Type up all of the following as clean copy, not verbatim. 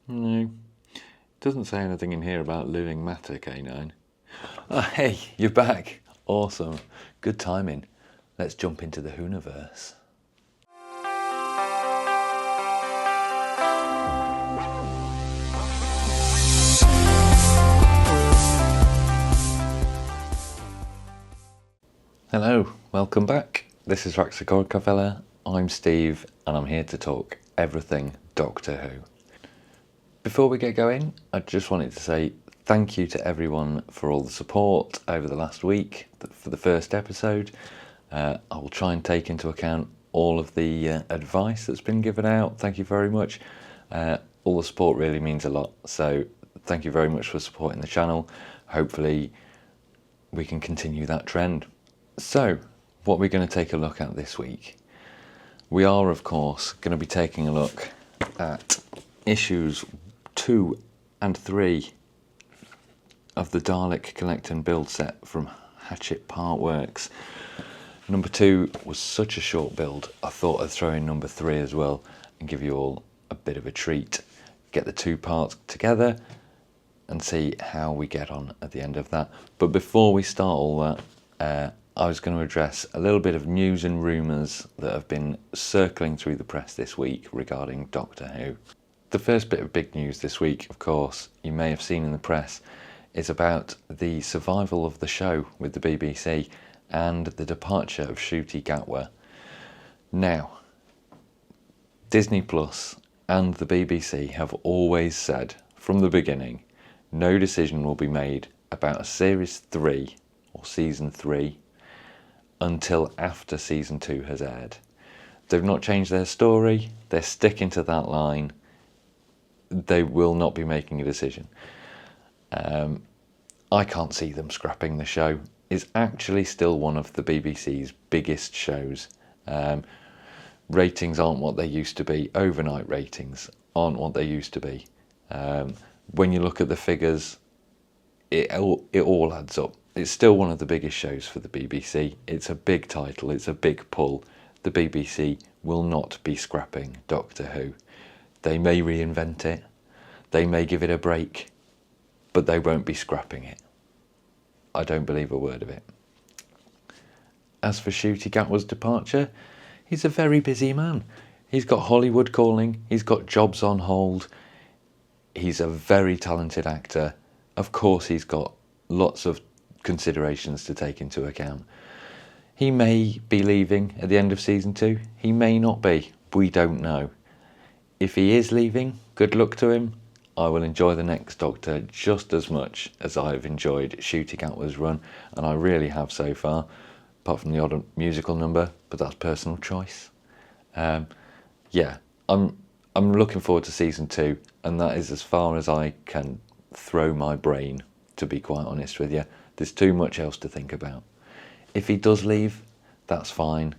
No, doesn't say anything in here about living matter, K9. Oh, hey, you're back. Awesome. Good timing. Let's jump into the Hooniverse. Hello, welcome back. This is Raxacoricofella. I'm Steve, and I'm here to talk everything Doctor Who. Before we get going, I just wanted to say thank you to everyone for all the support over the last week for the first episode. I will try and take into account all of the advice that's been given out. Thank you very much. All the support really means a lot, so thank you very much for supporting the channel. Hopefully we can continue that trend. So, what we're going to take a look at this week, we are of course going to be taking a look at issues 2 and 3 of the Dalek Collect and Build set from Hatchet Part Works. Number 2 was such a short build, I thought I'd throw in number 3 as well and give you all a bit of a treat. Get the two parts together and see how we get on at the end of that. But before we start all that, I was going to address a little bit of news and rumours that have been circling through the press this week regarding Doctor Who. The first bit of big news this week, of course, you may have seen in the press, is about the survival of the show with the BBC and the departure of Ncuti Gatwa. Now, Disney Plus and the BBC have always said from the beginning, no decision will be made about Series 3 or Season 3 until after Season 2 has aired. They've not changed their story, they're sticking to that line, they will not be making a decision. I can't see them scrapping the show. It's actually still one of the BBC's biggest shows. Ratings aren't what they used to be, overnight ratings aren't what they used to be. When you look at the figures, it all adds up. It's still one of the biggest shows for the BBC. It's a big title, it's a big pull. The BBC will not be scrapping Doctor Who. They may reinvent it, they may give it a break, but they won't be scrapping it. I don't believe a word of it. As for Ncuti Gatwa's departure, he's a very busy man. He's got Hollywood calling, he's got jobs on hold, he's a very talented actor. Of course he's got lots of considerations to take into account. He may be leaving at the end of Season 2, he may not be, we don't know. If he is leaving, good luck to him. I will enjoy the next Doctor just as much as I've enjoyed Ncuti Gatwa's run, and I really have so far, apart from the odd musical number, but that's personal choice. Yeah, I'm looking forward to Season 2, and that is as far as I can throw my brain, to be quite honest with you. There's too much else to think about. If he does leave, that's fine.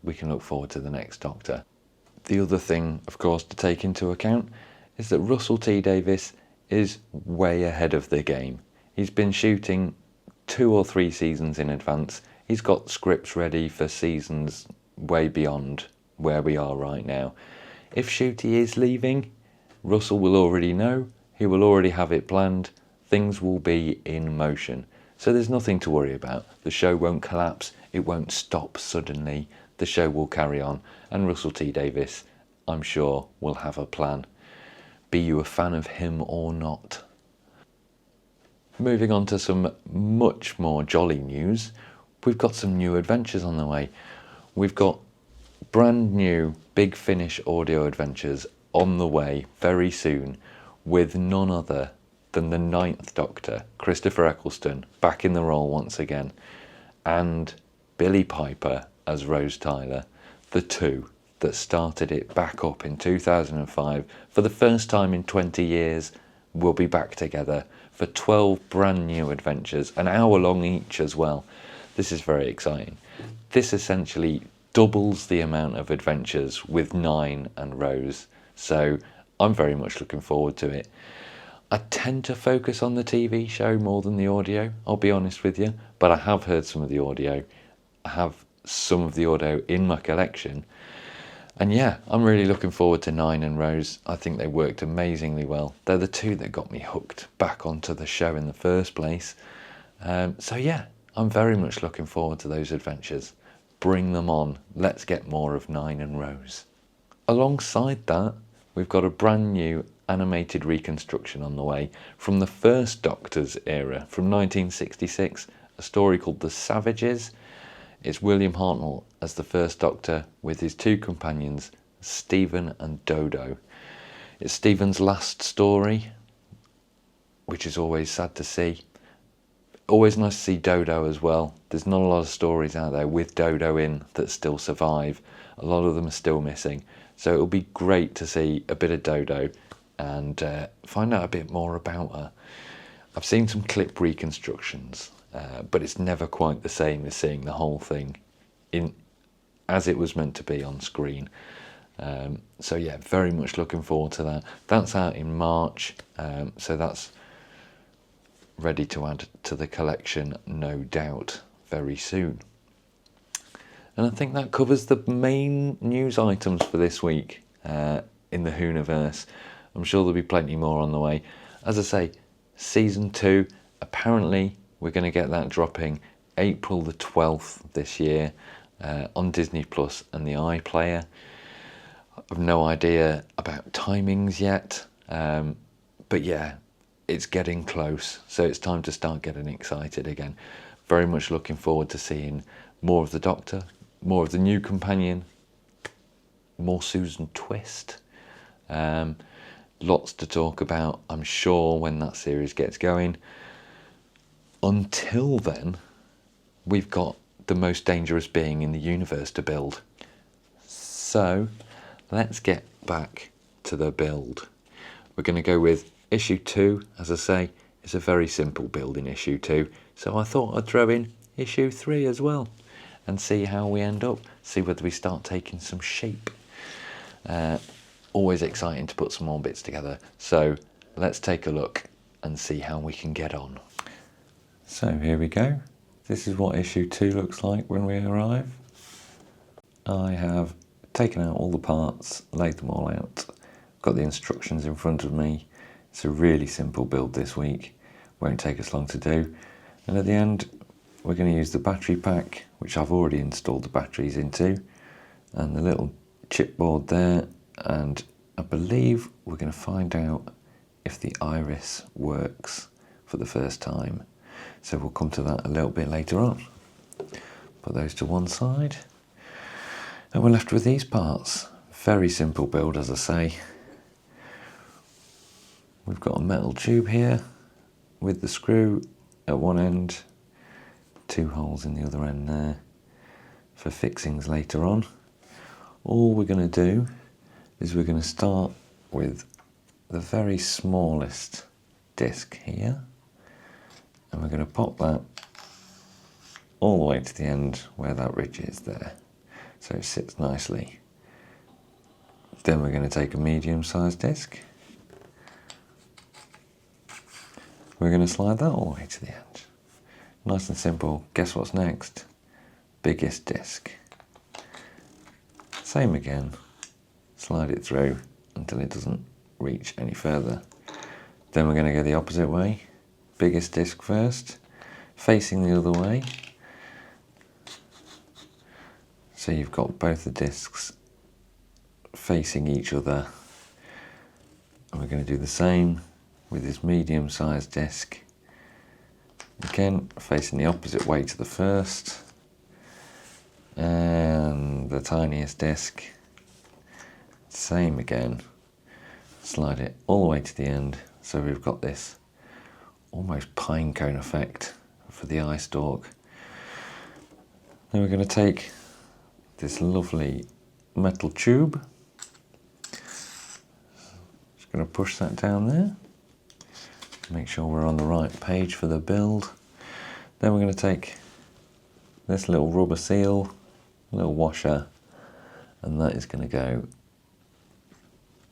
We can look forward to the next Doctor. The other thing, of course, to take into account is that Russell T Davies is way ahead of the game. He's been shooting 2 or 3 seasons in advance. He's got scripts ready for seasons way beyond where we are right now. If Ncuti is leaving, Russell will already know, he will already have it planned, things will be in motion. So there's nothing to worry about. The show won't collapse, it won't stop suddenly, the show will carry on, and Russell T Davies, I'm sure, will have a plan. Be you a fan of him or not. Moving on to some much more jolly news, we've got some new adventures on the way. We've got brand new Big Finish audio adventures on the way very soon with none other than the 9th Doctor, Christopher Eccleston, back in the role once again, and Billie Piper as Rose Tyler, the two that started it back up in 2005. For the first time in 20 years, we'll be back together for 12 brand new adventures, an hour long each as well. This is very exciting. This essentially doubles the amount of adventures with 9 and Rose, so I'm very much looking forward to it. I tend to focus on the TV show more than the audio, I'll be honest with you, but I have heard some of the audio. I have some of the audio in my collection, And yeah, I'm really looking forward to 9 and Rose. I think they worked amazingly well. They're the two that got me hooked back onto the show in the first place. So yeah, I'm very much looking forward to those adventures. Bring them on. Let's get more of 9 and Rose. Alongside that, we've got a brand new animated reconstruction on the way from the first Doctor's era, from 1966, a story called The Savages. It's William Hartnell as the first Doctor with his two companions, Stephen and Dodo. It's Stephen's last story, which is always sad to see. Always nice to see Dodo as well. There's not a lot of stories out there with Dodo in that still survive. A lot of them are still missing. So it'll be great to see a bit of Dodo and find out a bit more about her. I've seen some clip reconstructions, but it's never quite the same as seeing the whole thing in as it was meant to be on screen. So yeah, very much looking forward to that. That's out in March, so that's ready to add to the collection, no doubt, very soon. And I think that covers the main news items for this week in the Whoniverse. I'm sure there'll be plenty more on the way. As I say, season 2, apparently we're going to get that dropping April the 12th this year on Disney Plus and the iPlayer. I've no idea about timings yet, but yeah, it's getting close, so it's time to start getting excited again. Very much looking forward to seeing more of the Doctor, more of the new companion, more Susan Twist. Lots to talk about, I'm sure, when that series gets going. Until then, we've got the most dangerous being in the universe to build. So let's get back to the build. We're going to go with issue 2, as I say. It's a very simple build in issue 2, so I thought I'd throw in issue 3 as well and see how we end up, see whether we start taking some shape. Always exciting to put some more bits together, so let's take a look and see how we can get on. So here we go. This is what issue 2 looks like when we arrive. I have taken out all the parts, laid them all out, got the instructions in front of me. It's a really simple build this week, won't take us long to do. And at the end, we're going to use the battery pack, which I've already installed the batteries into, and the little chipboard there, and I believe we're going to find out if the iris works for the first time. So we'll come to that a little bit later on. Put those to one side, and we're left with these parts. Very simple build, as I say. We've got a metal tube here with the screw at one end, 2 holes in the other end there for fixings later on. All we're going to do is we're going to start with the very smallest disc here, and we're going to pop that all the way to the end where that ridge is there, so it sits nicely. Then we're going to take a medium-sized disc. We're going to slide that all the way to the end. Nice and simple. Guess what's next? Biggest disc. Same again. Slide it through until it doesn't reach any further. Then we're going to go the opposite way. Biggest disc first, facing the other way. So you've got both the discs facing each other. And we're going to do the same with this medium-sized disc. Again, facing the opposite way to the first. And the tiniest disc, same again. Slide it all the way to the end, so we've got this almost pine cone effect for the eye stalk. Then we're going to take this lovely metal tube. Just going to push that down there. Make sure we're on the right page for the build. Then we're going to take this little rubber seal, little washer, and that is going to go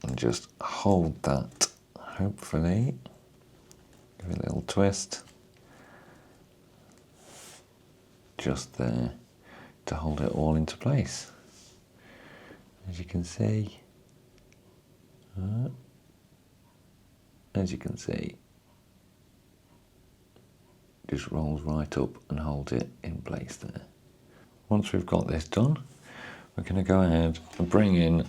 and just hold that, hopefully. Give it a little twist. Just there to hold it all into place. As you can see, just rolls right up and holds it in place there. Once we've got this done, we're going to go ahead and bring in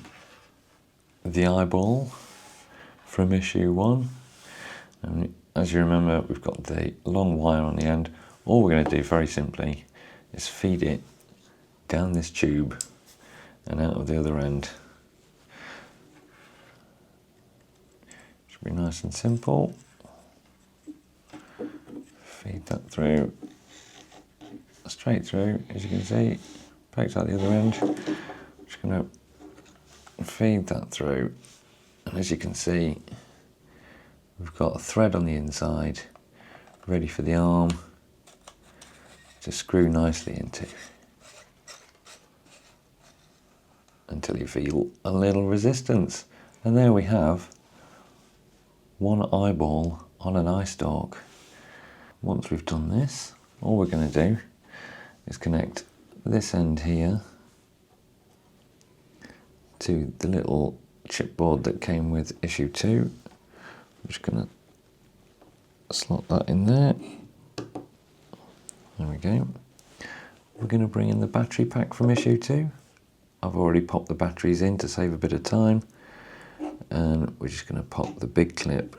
the eyeball from issue 1. And as you remember, we've got the long wire on the end. All we're going to do very simply is feed it down this tube and out of the other end. Should be nice and simple. Feed that through, straight through, as you can see, pokes out the other end. Just going to feed that through, and as you can see, we've got a thread on the inside, ready for the arm to screw nicely into, until you feel a little resistance. And there we have one eyeball on an eye stalk. Once we've done this, all we're going to do is connect this end here to the little chipboard that came with issue 2. I'm just going to slot that in there. There we go. We're going to bring in the battery pack from issue 2. I've already popped the batteries in to save a bit of time, and we're just going to pop the big clip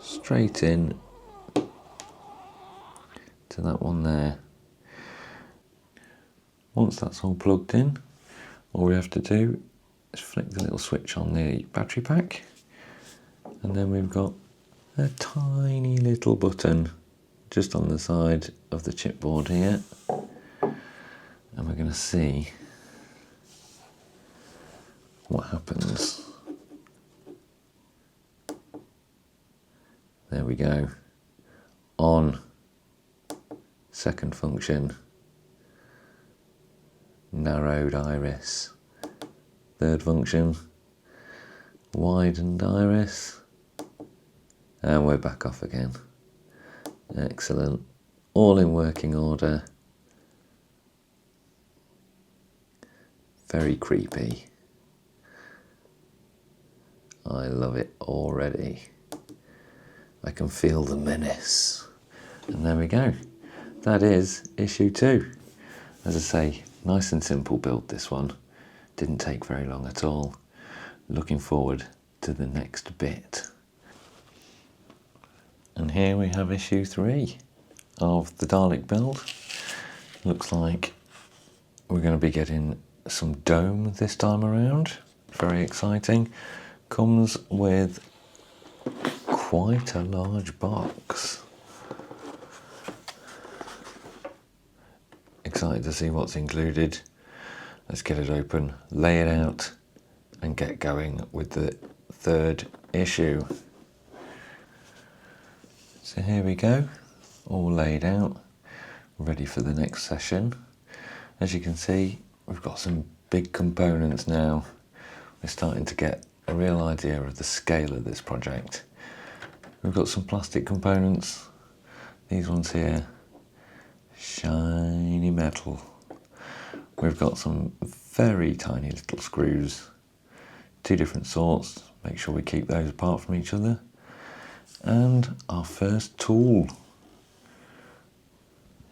straight in to that one there. Once that's all plugged in, all we have to do is flick the little switch on the battery pack, and then we've got a tiny little button just on the side of the chipboard here, and we're going to see what happens. There we go. On. Second function. Narrowed iris. Third function. Widened iris. And we're back off again. Excellent. All in working order. Very creepy. I love it already. I can feel the menace. And there we go. That is issue 2. As I say, nice and simple build, this one. Didn't take very long at all. Looking forward to the next bit. And here we have issue 3 of the Dalek build. Looks like we're going to be getting some dome this time around. Very exciting. Comes with quite a large box. Excited to see what's included. Let's get it open, lay it out, and get going with the 3rd issue. So here we go, all laid out, ready for the next session. As you can see, we've got some big components now. We're starting to get a real idea of the scale of this project. We've got some plastic components, these ones here, shiny metal. We've got some very tiny little screws, 2 different sorts, make sure we keep those apart from each other. And our first tool.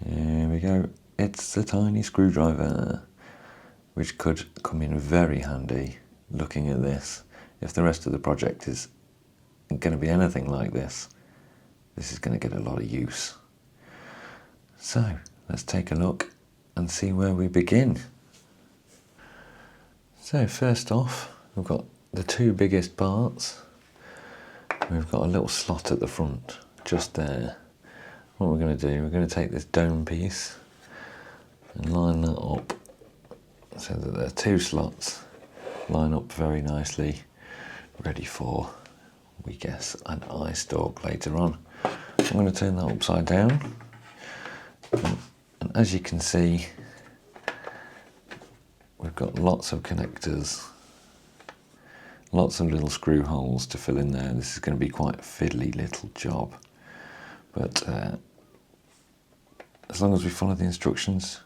Here we go. It's a tiny screwdriver, which could come in very handy looking at this. If the rest of the project is going to be anything like this, this is going to get a lot of use. So let's take a look and see where we begin. So first off, we've got the 2 biggest parts. We've got a little slot at the front, just there. What we're going to do, we're going to take this dome piece and line that up so that there are 2 slots, line up very nicely, ready for, we guess, an eye stalk later on. I'm going to turn that upside down, and as you can see, we've got lots of connectors, lots of little screw holes to fill in there. This is going to be quite a fiddly little job, but as long as we follow the instructions,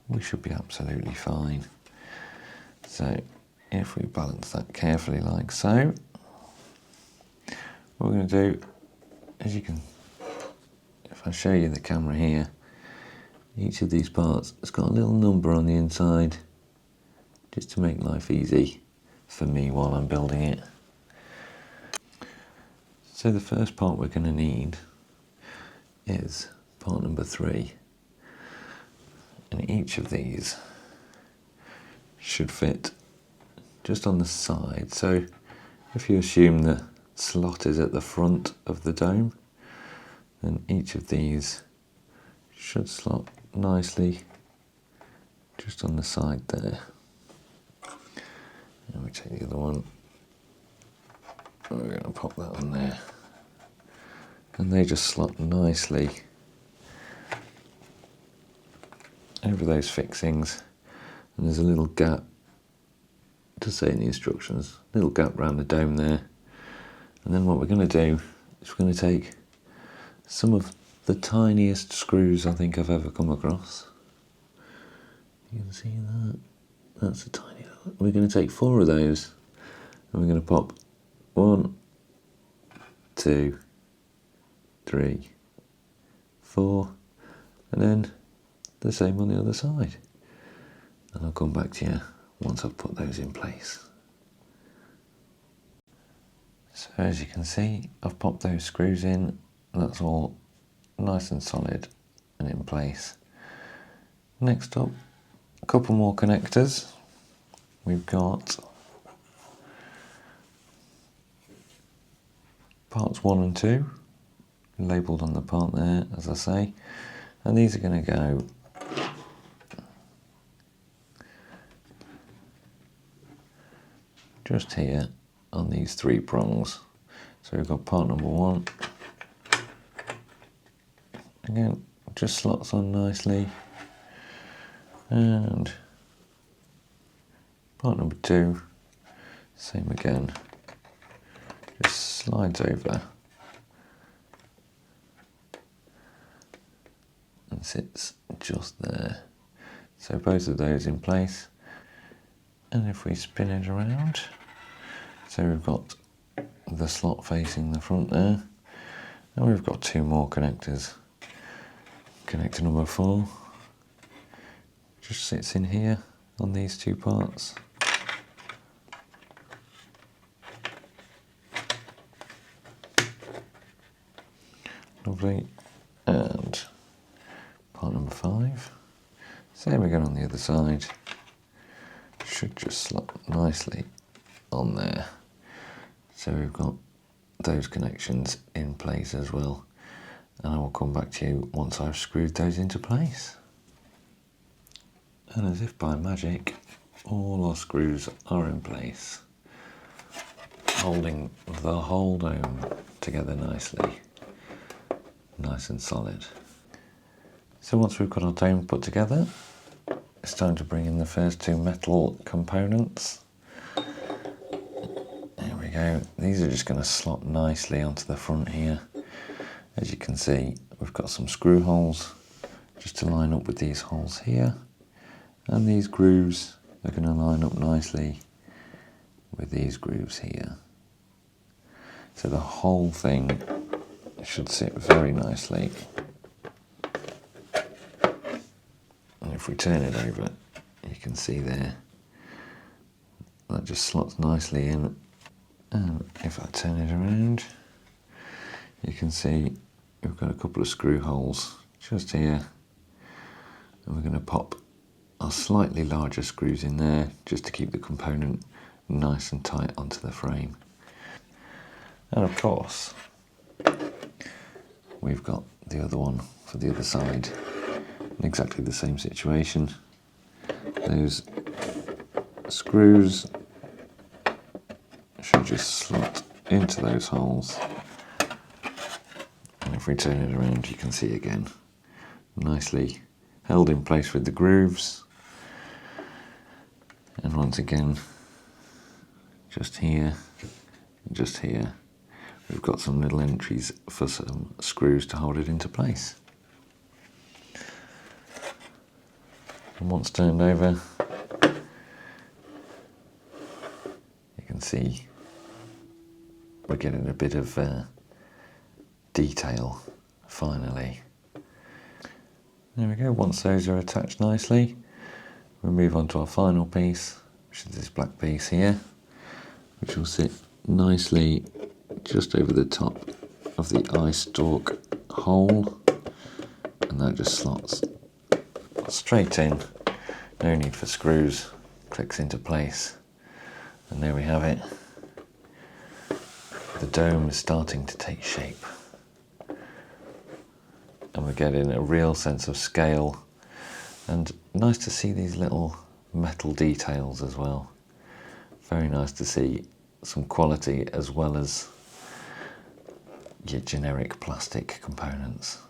we should be absolutely fine. So if we balance that carefully like so, what we're going to do, as you can, if I show you the camera here, each of these parts has got a little number on the inside, just to make life easy for me while I'm building it. So the first part we're going to need is part number 3. And each of these should fit just on the side. So if you assume the slot is at the front of the dome, then each of these should slot nicely just on the side there. And we take the other one, and we're going to pop that on there. And they just slot nicely over those fixings. And there's a little gap, to say in the instructions, little gap around the dome there. And then what we're going to do is we're going to take some of the tiniest screws I think I've ever come across. You can see that? That's a tiny one. We're going to take 4 of those, and we're going to pop 1, 2, 3, 4, and then the same on the other side. And I'll come back to you once I've put those in place. So as you can see, I've popped those screws in. That's all nice and solid and in place. Next up, a couple more connectors. We've got parts 1 and 2 labelled on the part there, as I say, and these are going to go just here on these 3 prongs. So we've got part number 1, again just slots on nicely, and part number 2, same again, just slides over and sits just there. So both of those in place. And if we spin it around, so we've got the slot facing the front there, and we've got 2 more connectors. Connector number 4 just sits in here on these 2 parts. Lovely. And part number 5, same again on the other side, should just slot nicely on there. So we've got those connections in place as well, and I will come back to you once I've screwed those into place. And as if by magic, all our screws are in place, holding the whole dome together nicely, nice and solid. So once we've got our dome put together, it's time to bring in the first 2 metal components. There we go. These are just going to slot nicely onto the front here. As you can see, we've got some screw holes just to line up with these holes here. And these grooves are going to line up nicely with these grooves here. So the whole thing should sit very nicely. And if we turn it over, you can see there, that just slots nicely in. And if I turn it around, you can see we've got a couple of screw holes just here. And we're going to pop our slightly larger screws in there just to keep the component nice and tight onto the frame. And of course, we've got the other one for the other side. In exactly the same situation. Those screws should just slot into those holes. And if we turn it around, you can see again, nicely held in place with the grooves. And once again, just here, just here, we've got some little entries for some screws to hold it into place. And once turned over, see we're getting a bit of detail finally. There we go. Once those are attached nicely, we'll move on to our final piece, which is this black piece here, which will sit nicely just over the top of the eye stalk hole, and that just slots straight in. No need for screws, clicks into place, and there we have it. The dome is starting to take shape, and we're getting a real sense of scale, and nice to see these little metal details as well. Very nice to see some quality as well as your generic plastic components.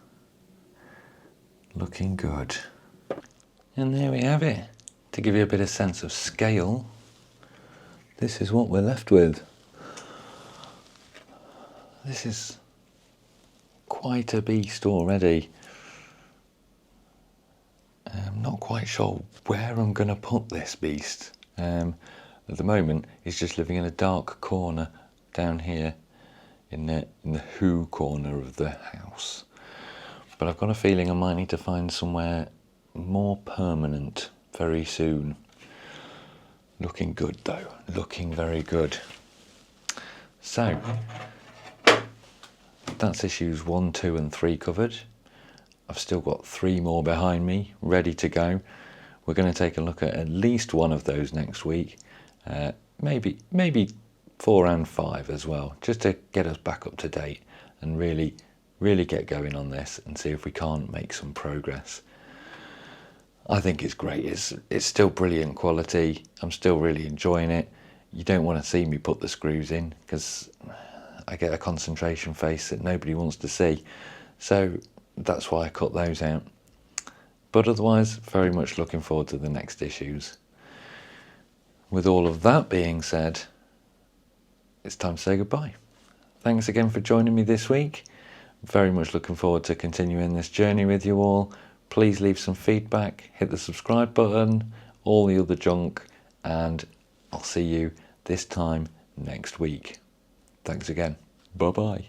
Looking good. And there we have it. To give you a bit of sense of scale, this is what we're left with. This is quite a beast already. I'm not quite sure where I'm going to put this beast. At the moment, he's just living in a dark corner down here in the Who corner of the house. But I've got a feeling I might need to find somewhere more permanent very soon. Looking good though, looking very good. So, that's issues 1, 2 and 3 covered. I've still got 3 more behind me, ready to go. We're going to take a look at least one of those next week. Maybe 4 and 5 as well, just to get us back up to date and really get going on this and see if we can't make some progress. I think it's great. It's still brilliant quality. I'm still really enjoying it. You don't want to see me put the screws in because I get a concentration face that nobody wants to see. So that's why I cut those out. But otherwise, very much looking forward to the next issues. With all of that being said, it's time to say goodbye. Thanks again for joining me this week. Very much looking forward to continuing this journey with you all. Please leave some feedback, hit the subscribe button, all the other junk, and I'll see you this time next week. Thanks again. Bye-bye.